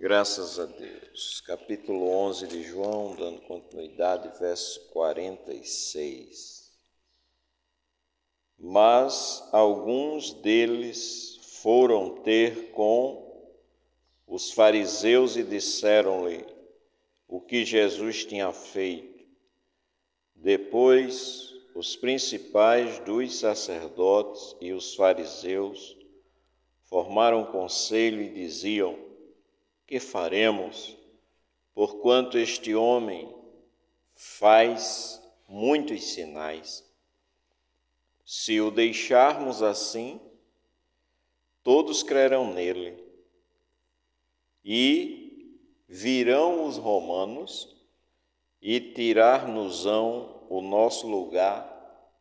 Graças a Deus. Capítulo 11 de João, dando continuidade, verso 46. Mas alguns deles foram ter com os fariseus e disseram-lhe o que Jesus tinha feito. Depois, os principais dos sacerdotes e os fariseus formaram um conselho e diziam: que faremos, porquanto este homem faz muitos sinais? Se o deixarmos assim, todos crerão nele. E virão os romanos e tirar-nos-ão o nosso lugar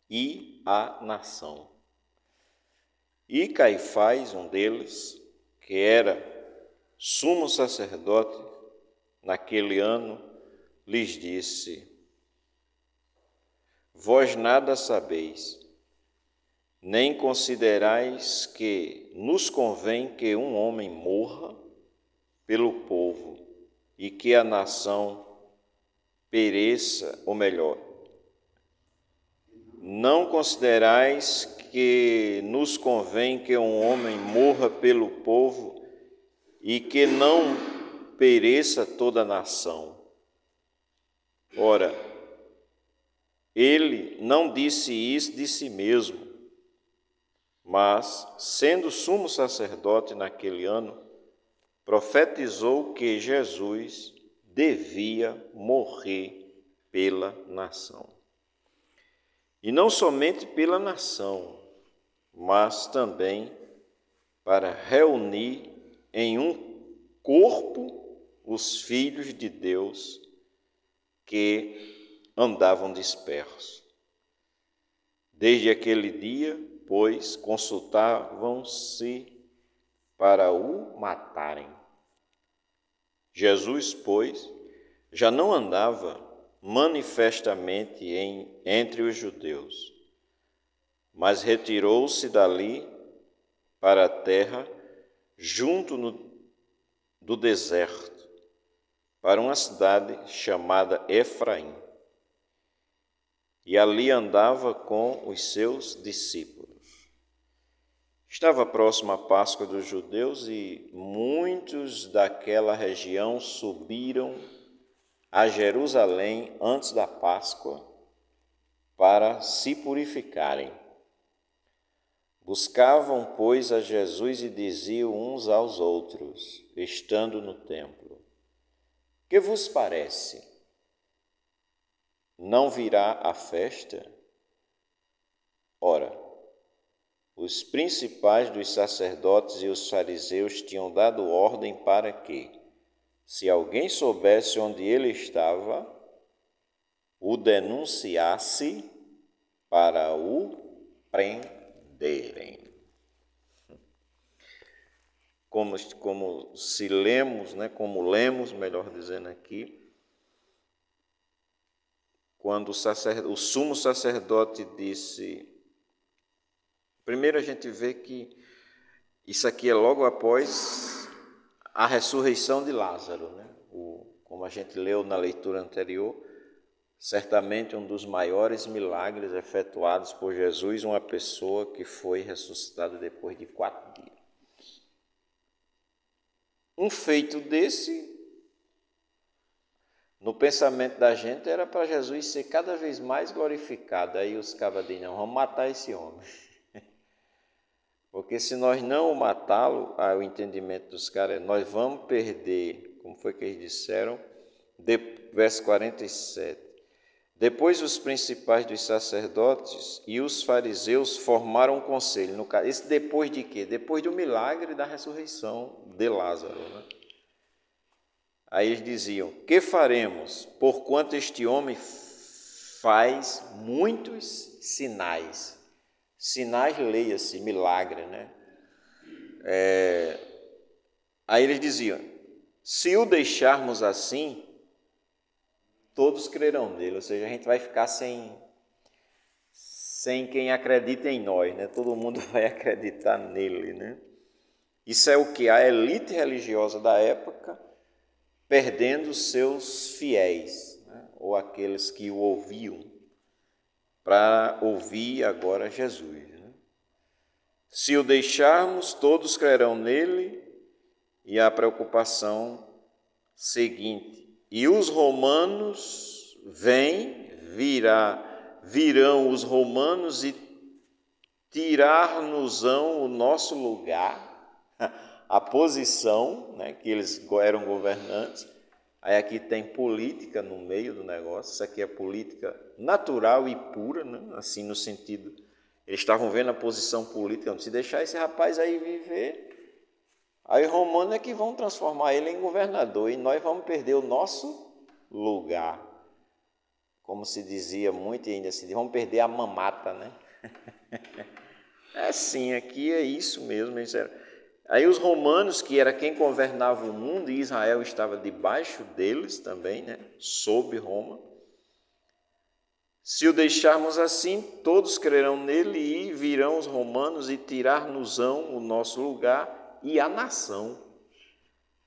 e a nação. E Caifás, um deles, que era sumo sacerdote naquele ano, lhes disse: vós nada sabeis, nem considerais que nos convém que um homem morra pelo povo e que a nação pereça, ou melhor, não considerais que nos convém que um homem morra pelo povo e que não pereça toda a nação. Ora, ele não disse isso de si mesmo, mas, sendo sumo sacerdote naquele ano, profetizou que Jesus devia morrer pela nação. E não somente pela nação, mas também para reunir em um corpo os filhos de Deus que andavam dispersos. Desde aquele dia, pois, consultavam-se para o matarem. Jesus, pois, já não andava manifestamente entre os judeus, mas retirou-se dali para a terra junto do deserto, para uma cidade chamada Efraim. E ali andava com os seus discípulos. Estava próxima a Páscoa dos judeus e muitos daquela região subiram a Jerusalém antes da Páscoa para se purificarem. Buscavam, pois, a Jesus e diziam uns aos outros, estando no templo: que vos parece? Não virá a festa? Ora, os principais dos sacerdotes e os fariseus tinham dado ordem para que, se alguém soubesse onde ele estava, o denunciasse para o prenderem. Como lemos, melhor dizendo aqui, quando o sumo sacerdote disse. Primeiro a gente vê que isso aqui é logo após a ressurreição de Lázaro, né? Como a gente leu na leitura anterior, certamente um dos maiores milagres efetuados por Jesus, uma pessoa que foi ressuscitada depois de 4 dias. Um feito desse, no pensamento da gente, era para Jesus ser cada vez mais glorificado. Aí os cabas dizem: não, vamos matar esse homem. Porque se nós não o matá-lo, o entendimento dos caras, nós vamos perder, como foi que eles disseram, verso 47. Depois os principais dos sacerdotes e os fariseus formaram um conselho. No caso, esse depois de quê? Depois do milagre da ressurreição de Lázaro, né? Aí eles diziam: que faremos, porquanto este homem faz muitos sinais? Sinais, leia-se, milagre, né? Aí eles diziam: se o deixarmos assim, todos crerão nele. Ou seja, a gente vai ficar sem quem acredita em nós, né? Todo mundo vai acreditar nele, né? Isso é o que a elite religiosa da época perdendo seus fiéis, né? Ou aqueles que o ouviam, para ouvir agora Jesus. Né? Se o deixarmos, todos crerão nele, e a preocupação seguinte: e os romanos virão os romanos e tirar-nos-ão o nosso lugar, a posição, né, que eles eram governantes. Aí aqui tem política no meio do negócio, isso aqui é política natural e pura, né? Assim no sentido, eles estavam vendo a posição política, se deixar esse rapaz aí viver, aí os romanos é que vão transformar ele em governador e nós vamos perder o nosso lugar. Como se dizia muito e ainda se diz, vamos perder a mamata, né? É sim, aqui é isso mesmo. Aí os romanos, que era quem governava o mundo, e Israel estava debaixo deles também, né? Sob Roma. Se o deixarmos assim, todos crerão nele e virão os romanos e tirar-nos-ão o nosso lugar e a nação.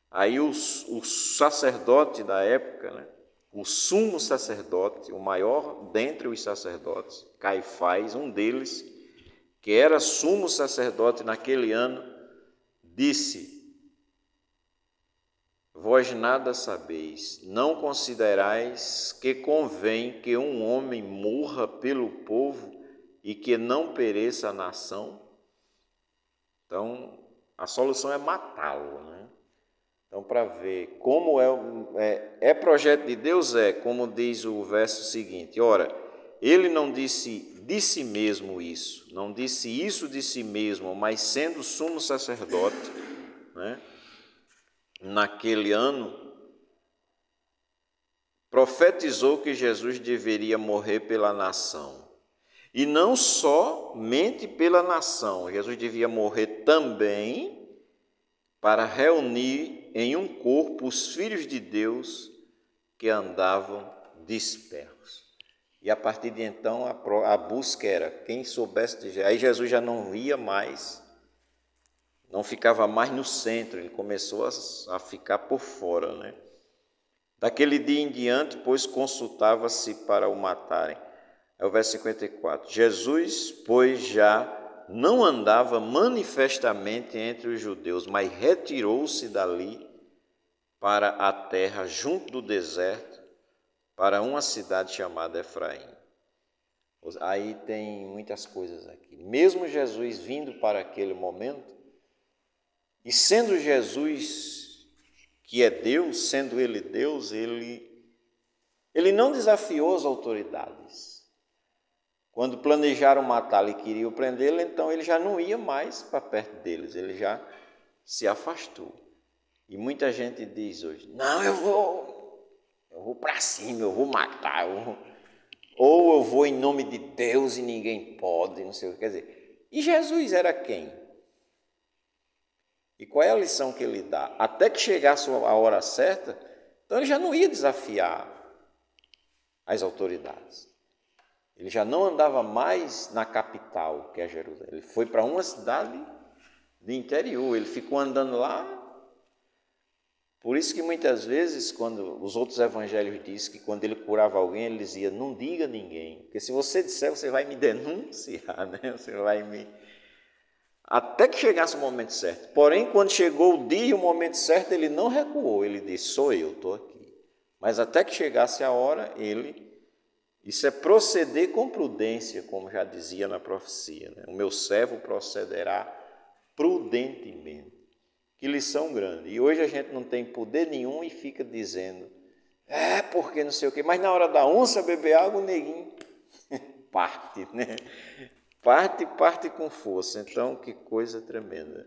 Aí o sacerdote da época, né? O sumo sacerdote, o maior dentre os sacerdotes, Caifás, um deles, que era sumo sacerdote naquele ano, disse: vós nada sabeis, não considerais que convém que um homem morra pelo povo e que não pereça a nação? Então, a solução é matá-lo, né? Então, para ver como é projeto de Deus, como diz o verso seguinte: ora, ele não disse de si mesmo isso, não disse isso de si mesmo, mas sendo sumo sacerdote, né, naquele ano, profetizou que Jesus deveria morrer pela nação. E não somente pela nação, Jesus devia morrer também para reunir em um corpo os filhos de Deus que andavam dispersos. E a partir de então a busca era quem soubesse de Jesus. Aí Jesus já não ia mais, não ficava mais no centro, ele começou a ficar por fora, né? Daquele dia em diante, pois, consultava-se para o matarem. É o verso 54. Jesus, pois, já não andava manifestamente entre os judeus, mas retirou-se dali para a terra junto do deserto, para uma cidade chamada Efraim. Aí tem muitas coisas aqui. Mesmo Jesus vindo para aquele momento, e sendo Jesus, que é Deus, sendo ele Deus, ele não desafiou as autoridades. Quando planejaram matá-lo e queriam prendê-lo, então ele já não ia mais para perto deles, ele já se afastou. E muita gente diz hoje: não, eu vou para cima, eu vou matar, ou eu vou em nome de Deus e ninguém pode, não sei o que. Quer dizer, e Jesus era quem? E qual é a lição que ele dá? Até que chegasse a hora certa, então ele já não ia desafiar as autoridades. Ele já não andava mais na capital, que é Jerusalém. Ele foi para uma cidade de interior, ele ficou andando lá. Por isso que muitas vezes, quando os outros evangelhos dizem que quando ele curava alguém, ele dizia: não diga a ninguém, porque se você disser, você vai me denunciar, né? Você vai me... Até que chegasse o momento certo. Porém, quando chegou o dia e o momento certo, ele não recuou, ele disse: sou eu, estou aqui. Mas até que chegasse a hora, isso é proceder com prudência, como já dizia na profecia, né? O meu servo procederá prudentemente. Que lição grande. E hoje a gente não tem poder nenhum e fica dizendo: porque não sei o quê. Mas na hora da onça beber água, o neguinho parte, né? Parte com força. Então, que coisa tremenda.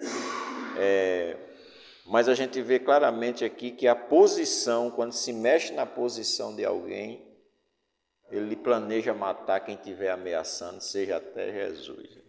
Mas a gente vê claramente aqui que a posição, quando se mexe na posição de alguém, ele planeja matar quem estiver ameaçando, seja até Jesus.